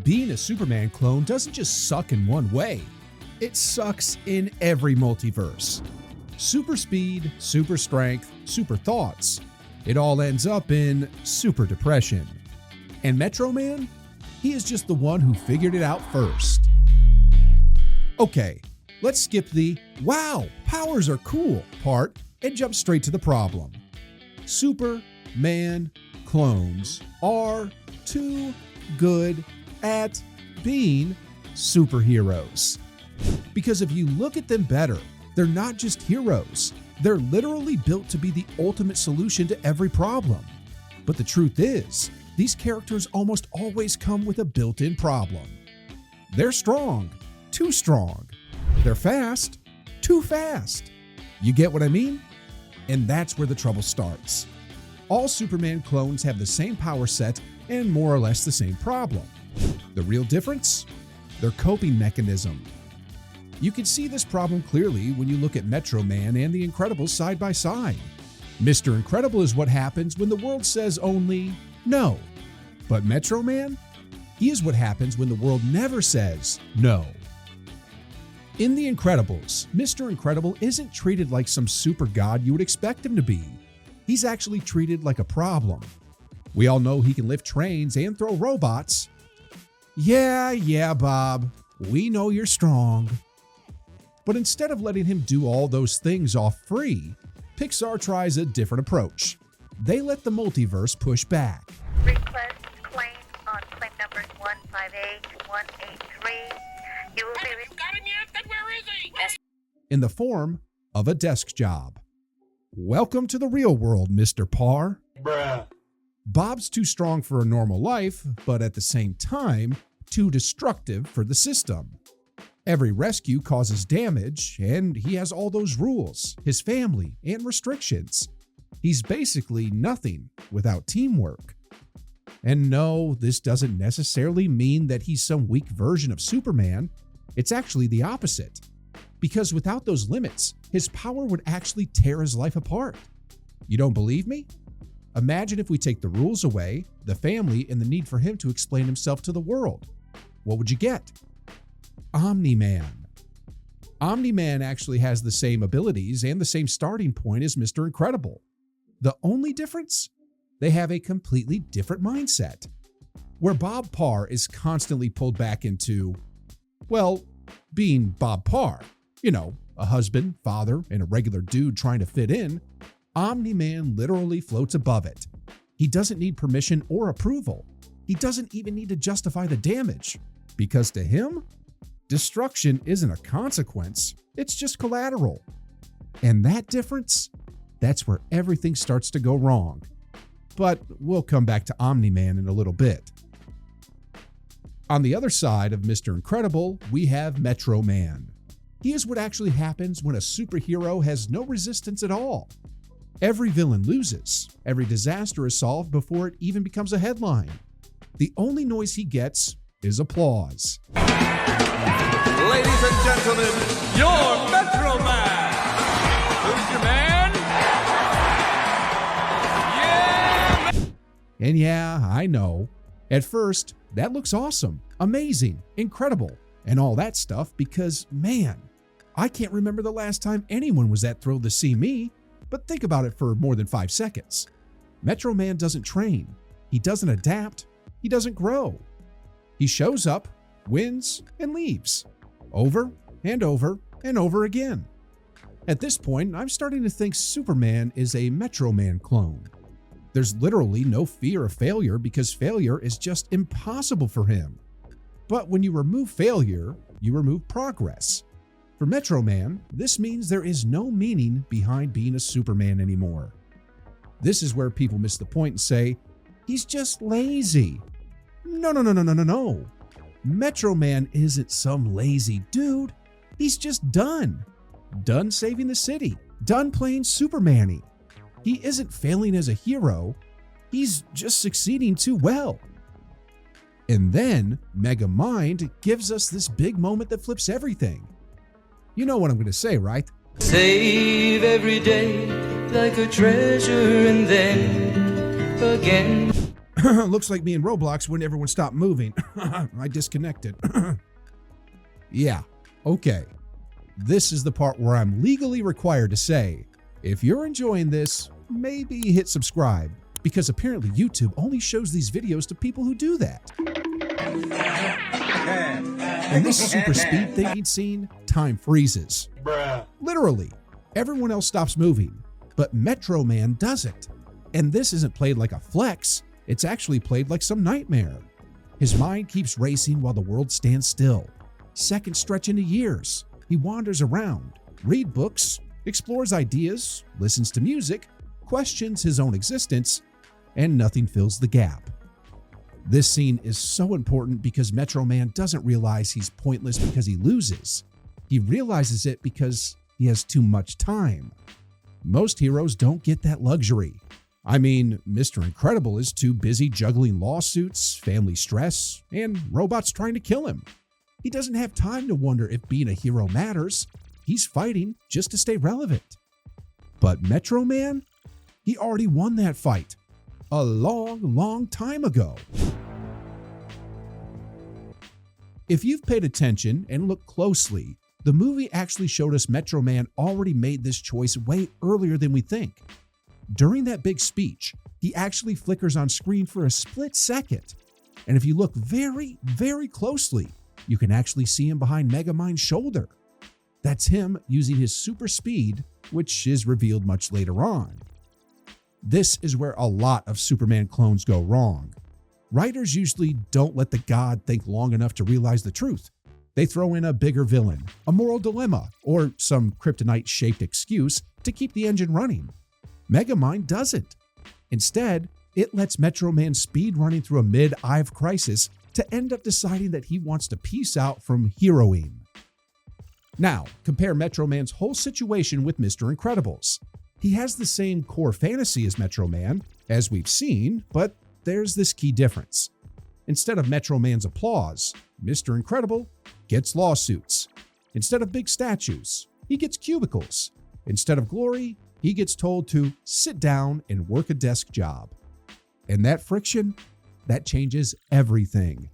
Being a Superman clone doesn't just suck in one way. It sucks in every multiverse. Super speed, super strength, super thoughts. It all ends up in super depression. And Metro Man? He is just the one who figured it out first. Okay, let's skip the "wow, powers are cool" part and jump straight to the problem. Superman clones are too good at being superheroes. Because if you look at them better, they're not just heroes. They're literally built to be the ultimate solution to every problem. But the truth is, these characters almost always come with a built-in problem. They're strong, too strong. They're fast, too fast. You get what I mean? And that's where the trouble starts. All Superman clones have the same power set and more or less the same problem. The real difference? Their coping mechanism. You can see this problem clearly when you look at Metro Man and the Incredibles side by side. Mr. Incredible is what happens when the world says only no. But Metro Man? He is what happens when the world never says no. In The Incredibles, Mr. Incredible isn't treated like some super god you would expect him to be. He's actually treated like a problem. We all know he can lift trains and throw robots. Yeah, Bob, we know you're strong. But instead of letting him do all those things off free, Pixar tries a different approach. They let the multiverse push back. Request claim on claim number 158183. You will be... You got him yet? Then where is he? In the form of a desk job. Welcome to the real world, Mr. Parr. Bruh. Bob's too strong for a normal life, but at the same time, too destructive for the system. Every rescue causes damage, and he has all those rules, his family, and restrictions. He's basically nothing without teamwork. And no, this doesn't necessarily mean that he's some weak version of Superman. It's actually the opposite. Because without those limits, his power would actually tear his life apart. You don't believe me? Imagine if we take the rules away, the family, and the need for him to explain himself to the world. What would you get? Omni-Man. Omni-Man actually has the same abilities and the same starting point as Mr. Incredible. The only difference? They have a completely different mindset. Where Bob Parr is constantly pulled back into, well, being Bob Parr. You know, a husband, father, and a regular dude trying to fit in. Omni-Man literally floats above it. He doesn't need permission or approval. He doesn't even need to justify the damage. Because to him, destruction isn't a consequence, it's just collateral. And that difference, that's where everything starts to go wrong. But we'll come back to Omni-Man in a little bit. On the other side of Mr. Incredible, we have Metro Man. He is what actually happens when a superhero has no resistance at all. Every villain loses. Every disaster is solved before it even becomes a headline. The only noise he gets is applause. Ladies and gentlemen, your Metro Man. Who's your man? Yeah! And yeah, I know. At first, that looks awesome, amazing, incredible, and all that stuff because, man, I can't remember the last time anyone was that thrilled to see me. But think about it for more than 5 seconds. Metro Man doesn't train. He doesn't adapt. He doesn't grow. He shows up, wins, and leaves. Over and over and over again. At this point, I'm starting to think Superman is a Metro Man clone. There's literally no fear of failure because failure is just impossible for him. But when you remove failure, you remove progress. For Metro Man, this means there is no meaning behind being a Superman anymore. This is where people miss the point and say, he's just lazy. No. Metro Man isn't some lazy dude. He's just done. Done saving the city. Done playing Superman-y. He isn't failing as a hero. He's just succeeding too well. And then Megamind gives us this big moment that flips everything. You know what I'm going to say, right? Save every day like a treasure and then again. Looks like me and Roblox when everyone stopped moving. I disconnected. Yeah, okay. This is the part where I'm legally required to say, if you're enjoying this, maybe hit subscribe, because apparently YouTube only shows these videos to people who do that. In this super speed thinking scene, time freezes. Literally, everyone else stops moving, but Metro Man doesn't. And this isn't played like a flex, it's actually played like some nightmare. His mind keeps racing while the world stands still. Seconds stretch into years. He wanders around, reads books, explores ideas, listens to music, questions his own existence, and nothing fills the gap. This scene is so important because Metro Man doesn't realize he's pointless because he loses. He realizes it because he has too much time. Most heroes don't get that luxury. I mean, Mr. Incredible is too busy juggling lawsuits, family stress, and robots trying to kill him. He doesn't have time to wonder if being a hero matters. He's fighting just to stay relevant. But Metro Man? He already won that fight a long time ago. If you've paid attention and looked closely, the movie actually showed us Metro Man already made this choice way earlier than we think. During that big speech, he actually flickers on screen for a split second. And if you look very closely, you can actually see him behind Megamind's shoulder. That's him using his super speed, which is revealed much later on. This is where a lot of Superman clones go wrong. Writers usually don't let the god think long enough to realize the truth. They throw in a bigger villain, a moral dilemma, or some kryptonite-shaped excuse to keep the engine running. Megamind doesn't. Instead, it lets Metro Man speed running through a mid-Ive crisis to end up deciding that he wants to peace out from heroing. Now, compare Metro Man's whole situation with Mr. Incredible's. He has the same core fantasy as Metro Man, as we've seen, but there's this key difference. Instead of Metro Man's applause, Mr. Incredible gets lawsuits. Instead of big statues, he gets cubicles. Instead of glory, he gets told to sit down and work a desk job. And that friction, that changes everything.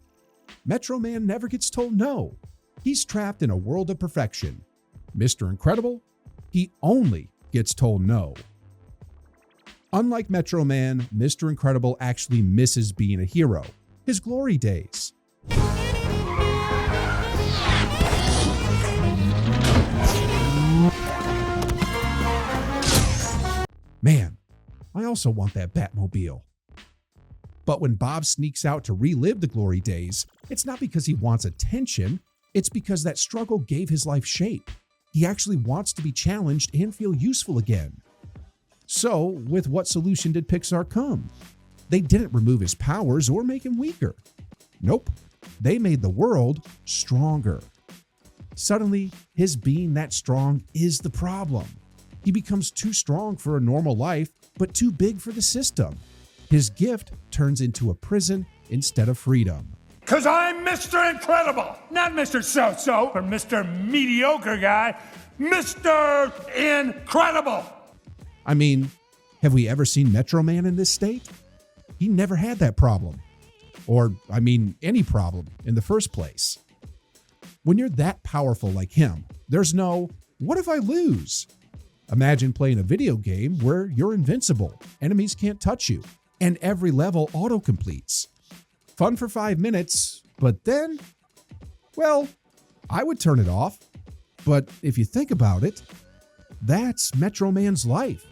Metro Man never gets told no. He's trapped in a world of perfection. Mr. Incredible, he only gets told no. Unlike Metro Man, Mr. Incredible actually misses being a hero. His glory days. Man, I also want that Batmobile. But when Bob sneaks out to relive the glory days, it's not because he wants attention, it's because that struggle gave his life shape. He actually wants to be challenged and feel useful again. So, with what solution did Pixar come? They didn't remove his powers or make him weaker. Nope, they made the world stronger. Suddenly, his being that strong is the problem. He becomes too strong for a normal life, but too big for the system. His gift turns into a prison instead of freedom. 'Cause I'm Mr. Incredible, not Mr. So-so or Mr. Mediocre guy, Mr. Incredible. I mean, have we ever seen Metro Man in this state? He never had that problem. Or, any problem in the first place. When you're that powerful like him, there's no, what if I lose? Imagine playing a video game where you're invincible, enemies can't touch you, and every level auto-completes. Fun for 5 minutes, but then, well, I would turn it off. But if you think about it, that's Metro Man's life.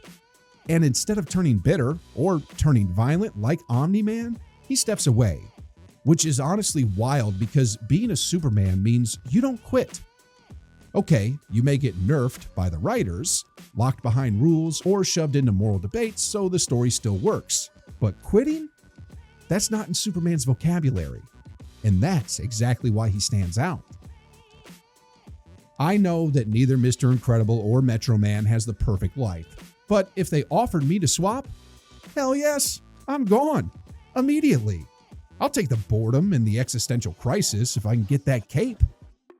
And instead of turning bitter or turning violent like Omni-Man, he steps away, which is honestly wild because being a Superman means you don't quit. Okay, you may get nerfed by the writers, locked behind rules, or shoved into moral debates so the story still works. But quitting? That's not in Superman's vocabulary. And that's exactly why he stands out. I know that neither Mr. Incredible or Metro Man has the perfect life, but if they offered me to swap, hell yes, I'm gone. Immediately. I'll take the boredom and the existential crisis if I can get that cape.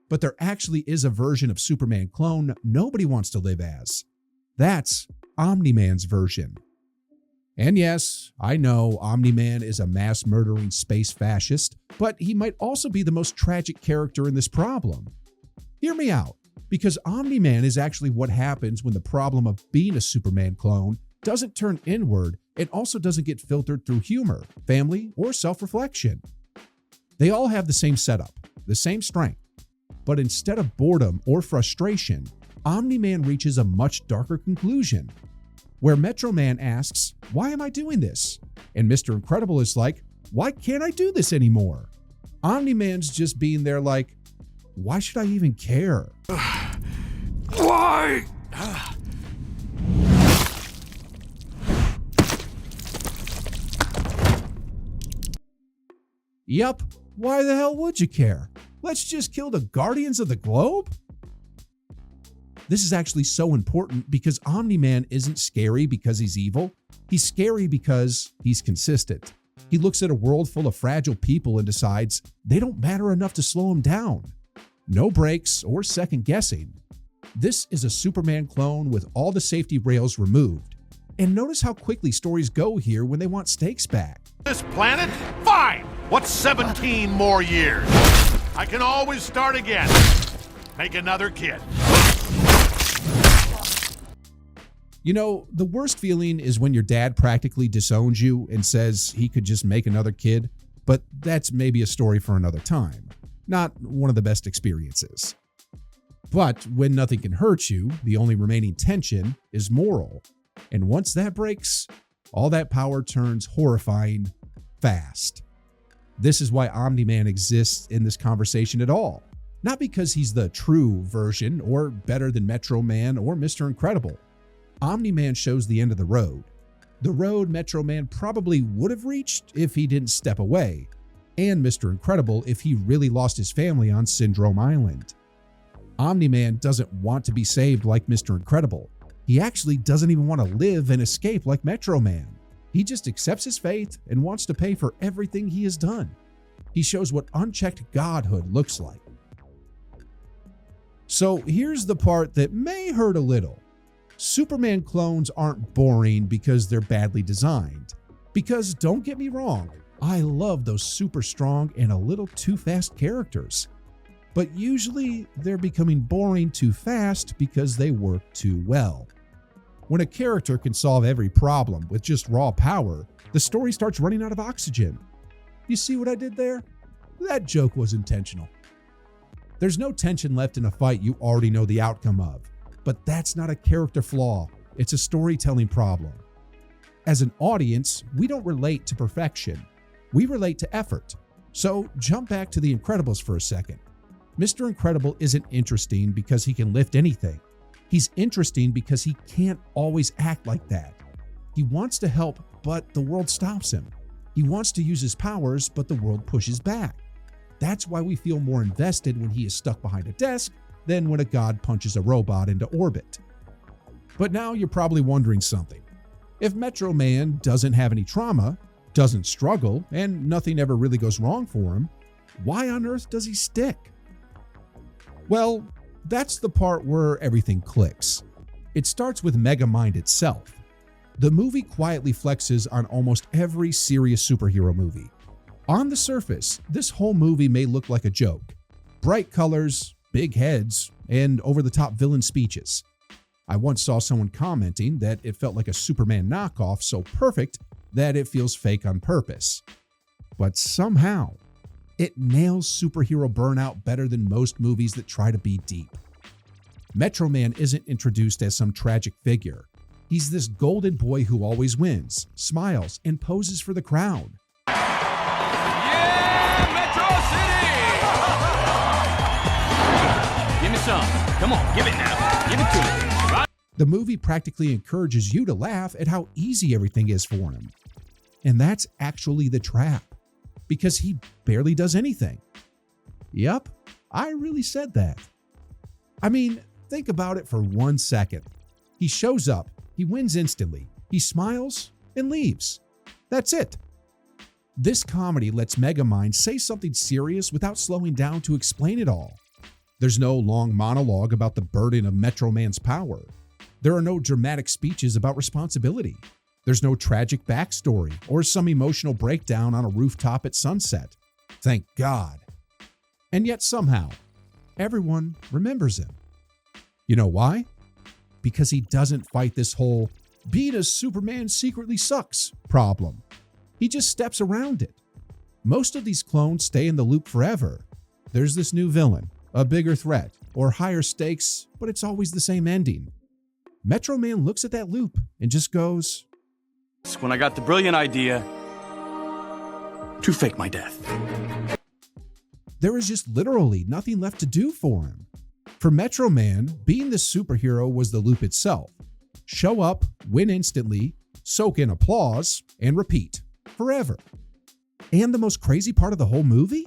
But there actually is a version of Superman clone nobody wants to live as. That's Omni-Man's version. And yes, I know Omni-Man is a mass-murdering space fascist, but he might also be the most tragic character in this problem. Hear me out, because Omni-Man is actually what happens when the problem of being a Superman clone doesn't turn inward and also doesn't get filtered through humor, family, or self-reflection. They all have the same setup, the same strength, but instead of boredom or frustration, Omni-Man reaches a much darker conclusion, where Metro Man asks, "Why am I doing this?" And Mr. Incredible is like, "Why can't I do this anymore?" Omni-Man's just being there like, "Why should I even care?" Why? Yup, why the hell would you care? Let's just kill the Guardians of the Globe? This is actually so important because Omni-Man isn't scary because he's evil. He's scary because he's consistent. He looks at a world full of fragile people and decides they don't matter enough to slow him down. No breaks or second guessing. This is a Superman clone with all the safety rails removed. And notice how quickly stories go here when they want stakes back. This planet? Fine! What's 17 more years? I can always start again. Make another kid. You know, the worst feeling is when your dad practically disowns you and says he could just make another kid, but that's maybe a story for another time. Not one of the best experiences. But when nothing can hurt you, the only remaining tension is moral. And once that breaks, all that power turns horrifying fast. This is why Omni-Man exists in this conversation at all. Not because he's the true version or better than Metro Man or Mr. Incredible. Omni-Man shows the end of the road Metro Man probably would have reached if he didn't step away, and Mr. Incredible if he really lost his family on Syndrome Island. Omni-Man doesn't want to be saved like Mr. Incredible. He actually doesn't even want to live and escape like Metro Man. He just accepts his fate and wants to pay for everything he has done. He shows what unchecked godhood looks like. So here's the part that may hurt a little. Superman clones aren't boring because they're badly designed. Because don't get me wrong, I love those super strong and a little too fast characters. But usually they're becoming boring too fast because they work too well. When a character can solve every problem with just raw power, the story starts running out of oxygen. You see what I did there? That joke was intentional. There's no tension left in a fight you already know the outcome of. But that's not a character flaw, it's a storytelling problem. As an audience, we don't relate to perfection, we relate to effort. So jump back to The Incredibles for a second. Mr. Incredible isn't interesting because he can lift anything. He's interesting because he can't always act like that. He wants to help, but the world stops him. He wants to use his powers, but the world pushes back. That's why we feel more invested when he is stuck behind a desk than when a god punches a robot into orbit. But now you're probably wondering something. If Metro Man doesn't have any trauma, doesn't struggle, and nothing ever really goes wrong for him, why on earth does he stick? Well, that's the part where everything clicks. It starts with Megamind itself. The movie quietly flexes on almost every serious superhero movie. On the surface, this whole movie may look like a joke. Bright colors, big heads, and over-the-top villain speeches. I once saw someone commenting that it felt like a Superman knockoff so perfect that it feels fake on purpose. But somehow, it nails superhero burnout better than most movies that try to be deep. Metro Man isn't introduced as some tragic figure. He's this golden boy who always wins, smiles, and poses for the crowd. Yeah, Metro City! Give me some. Come on, give it now. Give it to me. Right. The movie practically encourages you to laugh at how easy everything is for him. And that's actually the trap, because he barely does anything. Yup, I really said that. I mean, think about it for 1 second. He shows up, he wins instantly, he smiles, and leaves. That's it. This comedy lets Megamind say something serious without slowing down to explain it all. There's no long monologue about the burden of Metro Man's power. There are no dramatic speeches about responsibility. There's no tragic backstory or some emotional breakdown on a rooftop at sunset. Thank God. And yet somehow, everyone remembers him. You know why? Because he doesn't fight this whole being a Superman secretly sucks problem. He just steps around it. Most of these clones stay in the loop forever. There's this new villain, a bigger threat, or higher stakes, but it's always the same ending. Metro Man looks at that loop and just goes, When I got the brilliant idea to fake my death. there is just literally nothing left to do for him. For Metro Man, being the superhero was the loop itself. Show up, win instantly, soak in applause, and repeat forever. And the most crazy part of the whole movie?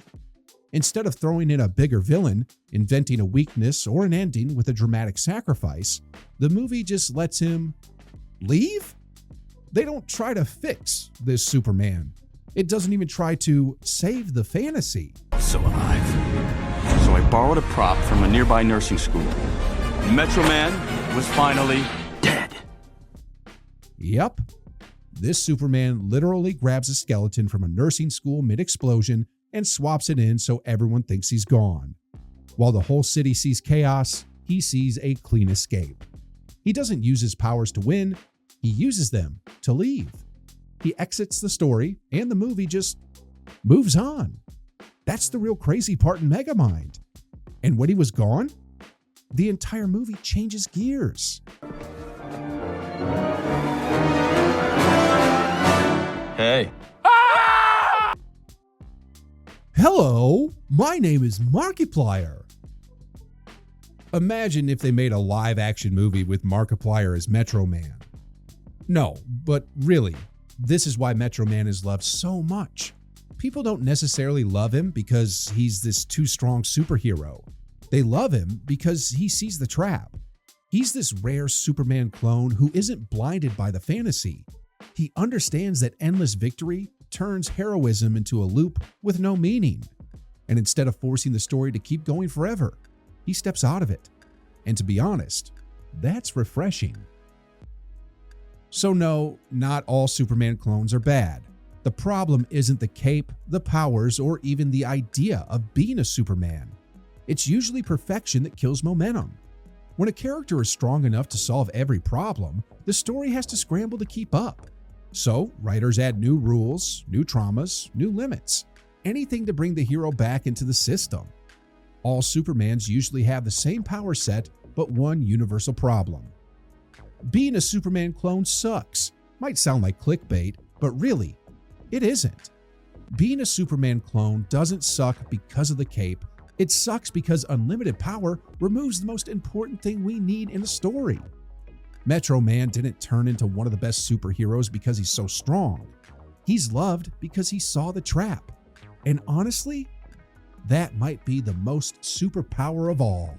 Instead of throwing in a bigger villain, inventing a weakness, or an ending with a dramatic sacrifice, the movie just lets him leave? They don't try to fix this Superman. It doesn't even try to save the fantasy. So alive. So I borrowed a prop from a nearby nursing school. Metro Man was finally dead. Yep. This Superman literally grabs a skeleton from a nursing school mid-explosion and swaps it in so everyone thinks he's gone. While the whole city sees chaos, he sees a clean escape. He doesn't use his powers to win, he uses them to leave. He exits the story, and the movie just moves on. That's the real crazy part in Megamind. And when he was gone, the entire movie changes gears. Hey. Hello, my name is Markiplier. Imagine if they made a live-action movie with Markiplier as Metro Man. No, but really, this is why Metro Man is loved so much. People don't necessarily love him because he's this too-strong superhero. They love him because he sees the trap. He's this rare Superman clone who isn't blinded by the fantasy. He understands that endless victory turns heroism into a loop with no meaning. And instead of forcing the story to keep going forever, he steps out of it. And to be honest, that's refreshing. So no, not all Superman clones are bad. The problem isn't the cape, the powers, or even the idea of being a Superman. It's usually perfection that kills momentum. When a character is strong enough to solve every problem, the story has to scramble to keep up. So, writers add new rules, new traumas, new limits, anything to bring the hero back into the system. All Supermans usually have the same power set, but one universal problem. Being a Superman clone sucks. Might sound like clickbait, but really, it isn't. Being a Superman clone doesn't suck because of the cape. It sucks because unlimited power removes the most important thing we need in a story. Metro Man didn't turn into one of the best superheroes because he's so strong. He's loved because he saw the trap. And honestly, that might be the most superpower of all.